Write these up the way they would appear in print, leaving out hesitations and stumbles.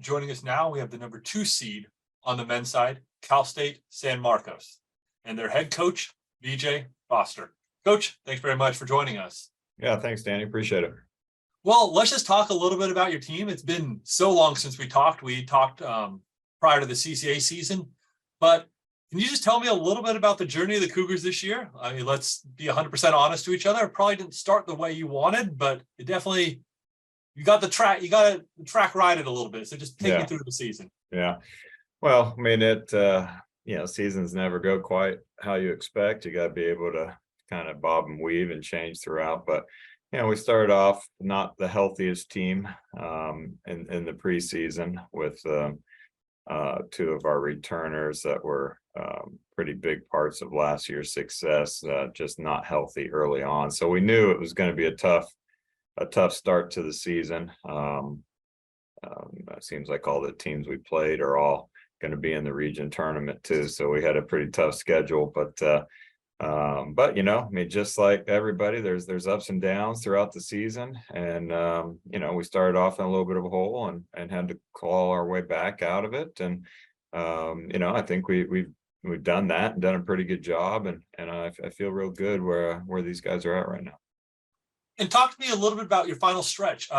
Joining us now, we have the number 2 seed on the men's side, Cal State San Marcos, and their head coach, VJ Foster. Coach, thanks very much for joining us. Yeah, thanks, Danny. Appreciate it. Well, let's just talk a little bit about your team. It's been so long since we talked. We talked prior to the CCAA season, but can you just tell me a little bit about the journey of the Cougars this year? I mean, let's be 100% honest to each other. It probably didn't start the way you wanted, but it definitely, you got the track ride it a little bit. So just take me through the season. Yeah. Well, I mean, seasons never go quite how you expect. You got to be able to kind of bob and weave and change throughout. But, we started off not the healthiest team in the preseason with 2 of our returners that were pretty big parts of last year's success, just not healthy early on. So we knew it was going to be a tough start to the season. It seems like all the teams we played are all going to be in the region tournament too. So we had a pretty tough schedule, but I mean, just like everybody, there's ups and downs throughout the season. And, we started off in a little bit of a hole and had to claw our way back out of it. And, I think we've done that and done a pretty good job. And I feel real good where these guys are at right now. And talk to me a little bit about your final stretch.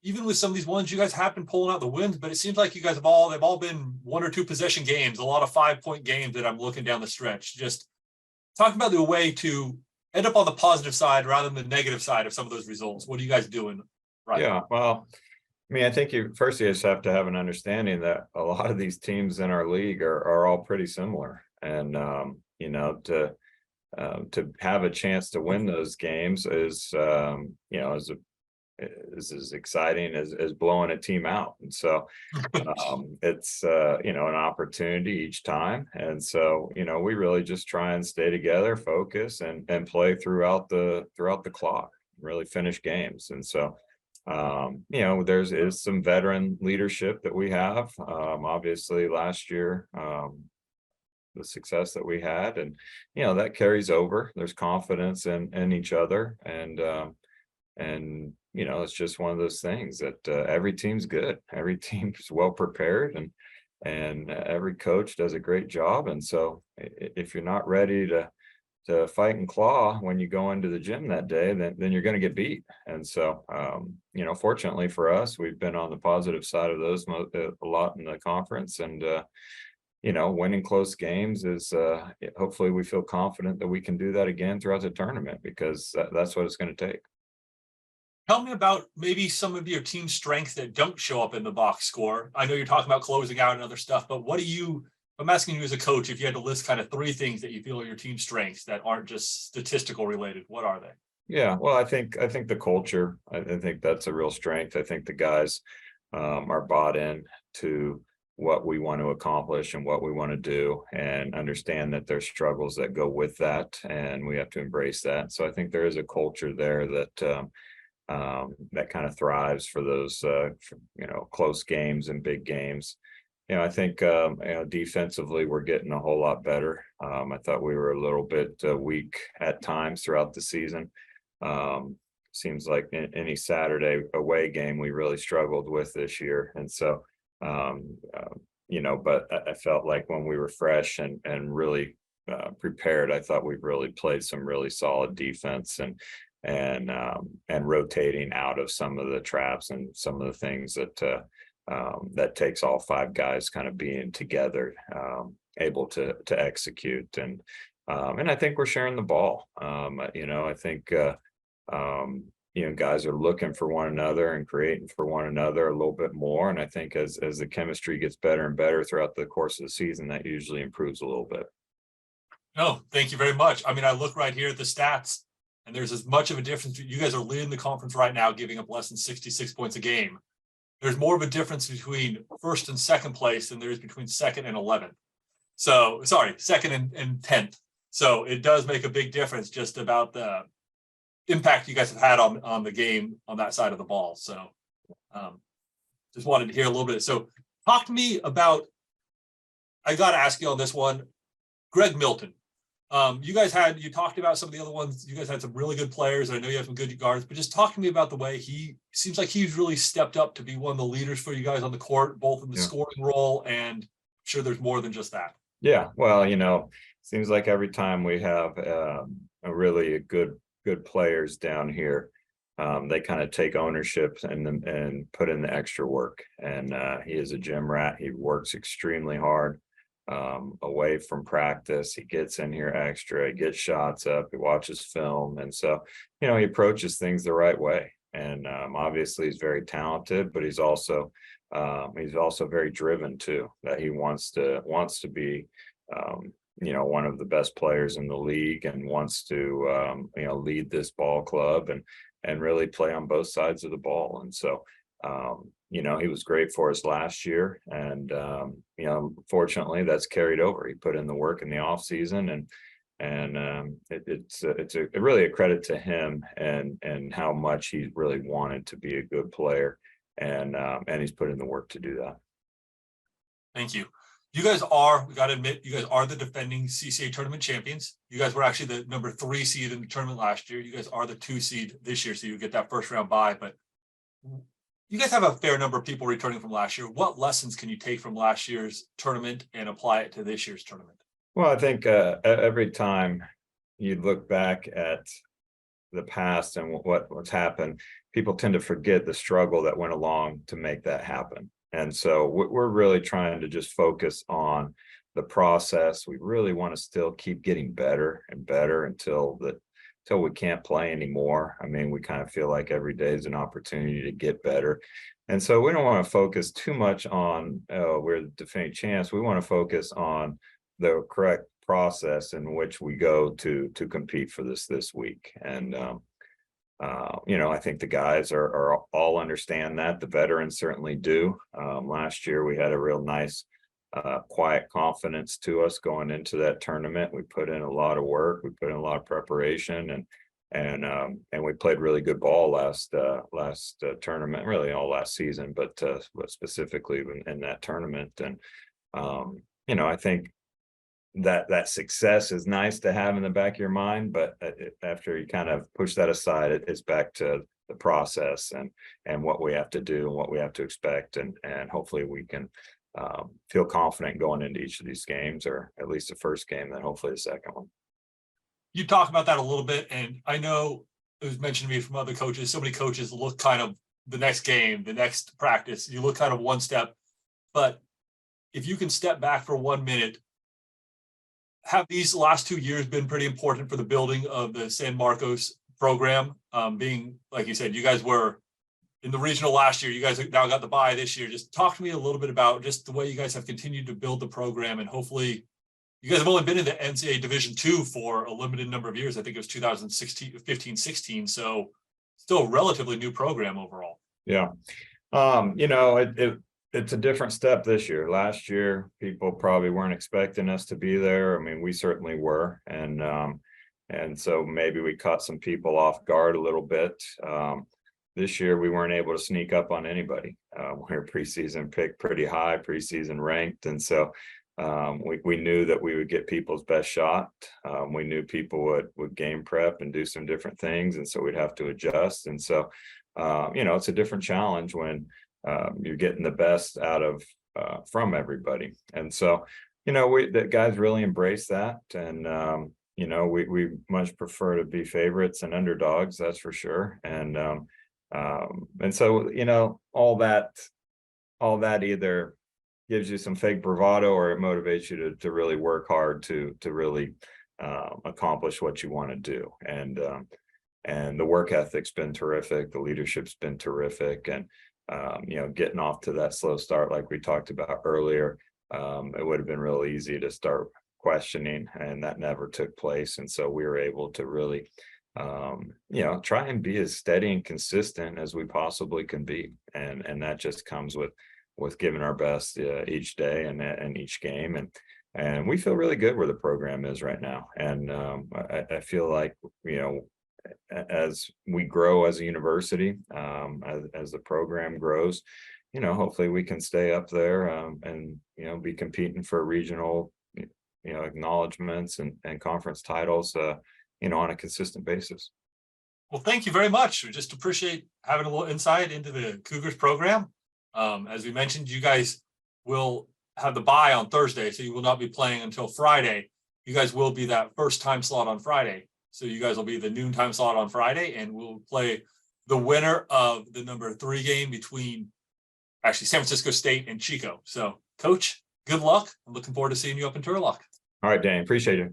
Even with some of these ones, you guys have been pulling out the wins, but it seems like you guys they've all been 1 or 2 possession games, a lot of 5-point games that I'm looking down the stretch. Just talk about the way to end up on the positive side rather than the negative side of some of those results. What are you guys doing right now? Well, I mean, I think you just have to have an understanding that a lot of these teams in our league are all pretty similar. And, to have a chance to win those games is as exciting as blowing a team out. And so it's an opportunity each time. And so we really just try and stay together, focus and play throughout the clock, really finish games. And so there's some veteran leadership that we have. Obviously last year, the success that we had, and that carries over. There's confidence in each other, and it's just one of those things that every team's good, every team's well prepared, and every coach does a great job. And so if you're not ready to fight and claw when you go into the gym that day, then you're going to get beat. And so fortunately for us, we've been on the positive side of those a lot in the conference. And winning close games is hopefully we feel confident that we can do that again throughout the tournament, because that's what it's going to take. Tell me about maybe some of your team strengths that don't show up in the box score. I know you're talking about closing out and other stuff, but I'm asking you as a coach, if you had to list kind of 3 things that you feel are your team strengths that aren't just statistical related, what are they? Yeah, well, I think the culture, I think that's a real strength. I think the guys are bought in to what we want to accomplish and what we want to do, and understand that there's struggles that go with that, and we have to embrace that. So I think there is a culture there that that kind of thrives for those close games and big games. I think defensively we're getting a whole lot better. I thought we were a little bit weak at times throughout the season. Seems like any Saturday away game we really struggled with this year. And so but I felt like when we were fresh and really prepared, I thought we really played some really solid defense and rotating out of some of the traps and some of the things that takes all 5 guys kind of being together, able to execute. And I think we're sharing the ball. I think guys are looking for one another and creating for one another a little bit more. And I think as the chemistry gets better and better throughout the course of the season, that usually improves a little bit. No, thank you very much. I mean, I look right here at the stats, and there's as much of a difference. You guys are leading the conference right now, giving up less than 66 points a game. There's more of a difference between first and second place than there is between second and 11th. So, sorry, second and 10th. So it does make a big difference just about the impact you guys have had on the game on that side of the ball. So just wanted to hear a little bit. So talk to me about, I got to ask you on this one, Greg Milton. You talked about some of the other ones. You guys had some really good players. I know you have some good guards, but just talk to me about the way he seems like he's really stepped up to be one of the leaders for you guys on the court, both in the Yeah. scoring role and I'm sure there's more than just that. Yeah, well, seems like every time we have a really good players down here, they kind of take ownership and put in the extra work. And he is a gym rat. He works extremely hard away from practice. He gets in here extra, he gets shots up, he watches film, and so he approaches things the right way. And obviously, he's very talented, but he's also very driven too. That he wants to be one of the best players in the league, and wants to lead this ball club and really play on both sides of the ball. And so he was great for us last year, and fortunately that's carried over. He put in the work in the off season, and it's really a credit to him and how much he really wanted to be a good player, and he's put in the work to do that. Thank you. We got to admit, you guys are the defending CCAA tournament champions. You guys were actually the number 3 seed in the tournament last year. You guys are the 2 seed this year, so you get that first round bye. But you guys have a fair number of people returning from last year. What lessons can you take from last year's tournament and apply it to this year's tournament? Well, I think every time you look back at the past and what's happened, people tend to forget the struggle that went along to make that happen. And so we're really trying to just focus on the process. We really want to still keep getting better and better until we can't play anymore. I mean, we kind of feel like every day is an opportunity to get better. And so we don't want to focus too much on we're the defending champs. We want to focus on the correct process in which we go to compete for this week. And I think the guys are all understand that. The veterans certainly do. Last year we had a real nice quiet confidence to us going into that tournament. We put in a lot of work, we put in a lot of preparation, and we played really good ball last tournament, really all last season, but specifically in that tournament. And I think that success is nice to have in the back of your mind, but after you kind of push that aside, it's back to the process and what we have to do and what we have to expect, and hopefully we can feel confident going into each of these games, or at least the first game, then hopefully the second one. You talk about that a little bit, and I know it was mentioned to me from other coaches. So many coaches look kind of the next game, the next practice, you look kind of one step, but if you can step back for 1 minute, have these last 2 years been pretty important for the building of the San Marcos program? Being, like you said, you guys were in the regional last year, you guys now got the bye this year. Just talk to me a little bit about just the way you guys have continued to build the program, and hopefully you guys have only been in the NCAA Division II for a limited number of years. I think it was 2016, 15, 16. So still a relatively new program overall. Yeah. It's a different step this year. Last year, people probably weren't expecting us to be there. I mean, we certainly were. And so maybe we caught some people off guard a little bit. This year, we weren't able to sneak up on anybody. We're preseason picked pretty high, preseason ranked. And so we knew that we would get people's best shot. We knew people would game prep and do some different things. And so we'd have to adjust. And so, it's a different challenge when you're getting the best out of from everybody. And so, the guys really embrace that. And, we much prefer to be favorites and underdogs, that's for sure. And so, all that either gives you some fake bravado, or it motivates you to really work hard to really accomplish what you want to do. And the work ethic's been terrific. The leadership's been terrific. And, getting off to that slow start, like we talked about earlier, it would have been real easy to start questioning, and that never took place. And so we were able to really, try and be as steady and consistent as we possibly can be. And that just comes with giving our best each day and each game. And we feel really good where the program is right now. And I feel like, as we grow as a university, as the program grows, hopefully we can stay up there and be competing for regional acknowledgements and conference titles, on a consistent basis. Well, thank you very much. We just appreciate having a little insight into the Cougars program. As we mentioned, you guys will have the bye on Thursday, so you will not be playing until Friday. You guys will be that first time slot on Friday. So you guys will be the noon time slot on Friday, and we'll play the winner of the number 3 game between actually San Francisco State and Chico. So, Coach, good luck. I'm looking forward to seeing you up in Turlock. All right, Dan, appreciate it.